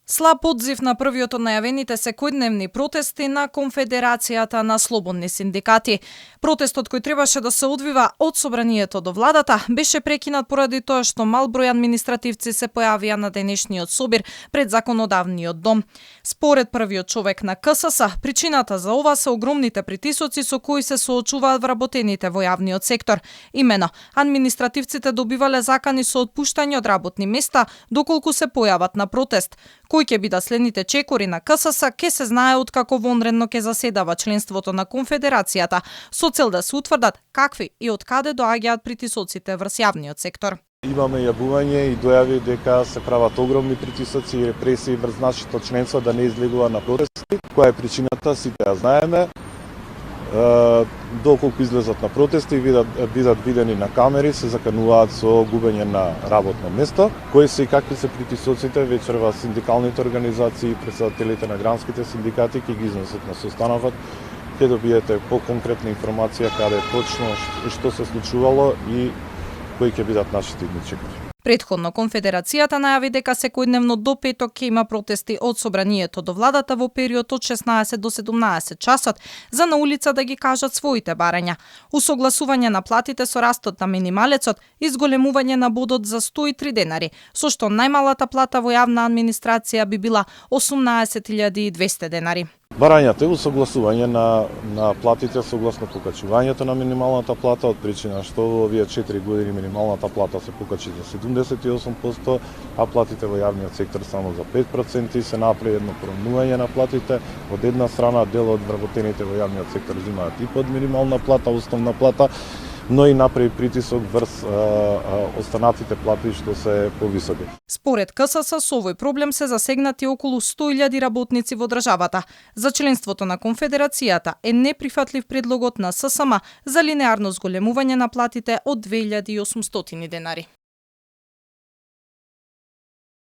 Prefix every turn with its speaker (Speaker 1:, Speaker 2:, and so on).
Speaker 1: Слаб одзив на првиот од најавените секојдневни протести на Конфедерацијата на слободни синдикати. Протестот кој требаше да се одвива од собранието до владата беше прекинат поради тоа што мал број административци се појавија на денешниот собир пред законодавниот дом. Според првиот човек на КСС, причината за ова се огромните притисоци со кои се соочуваат вработените во јавниот сектор. Имено, административците добивале закани со отпуштање од работни места доколку се појават на протест. Кои ќе бидат следните чекори на КСС, ке се знае откако вонредно ќе заседава членството на Конфедерацијата, со цел да се утврдат какви и од каде доаѓаат притисоците врз јавниот сектор.
Speaker 2: Имаме јавување и дојави дека се прават огромни притисоци и репресии врз нашето членство да не излегува на протести. Која е причината, сите ја знаеме. Доколку излезат на протести и бидат видени на камери, се закануваат со губење на работно место. Кои се и какви се притисоците, вечерва синдикалните организации и претседателите на гранските синдикати ќе ги изнесат на состанокот, ќе добиете по-конкретна информација каде точно што се случувало и кои ќе бидат нашите идни чекори.
Speaker 1: Претходно Конфедерацијата најави дека секојдневно до петок ќе има протести од собранието до владата во период од 16 до 17 часот за на улица да ги кажат своите барања. Усогласување на платите со растот на минималецот и зголемување на бодот за 103 денари, со што најмалата плата во јавна администрација би била 18.200 денари.
Speaker 2: Барањата е усогласување на платите согласно покачувањето на минималната плата, од причина што во овие 4 години минималната плата се покачи за 78%, а платите во јавниот сектор само за 5%, се направи едно промнување на платите. Од една страна дел од вработените во јавниот сектор земаат и под минимална плата, основна плата, но и направи притисок врз останатите плати што се повисоки.
Speaker 1: Според КСС, со овој проблем се засегнати околу 100.000 работници во државата. За членството на Конфедерацијата е неприфатлив предлогот на ССМ за линеарно зголемување на платите од 2.800 денари.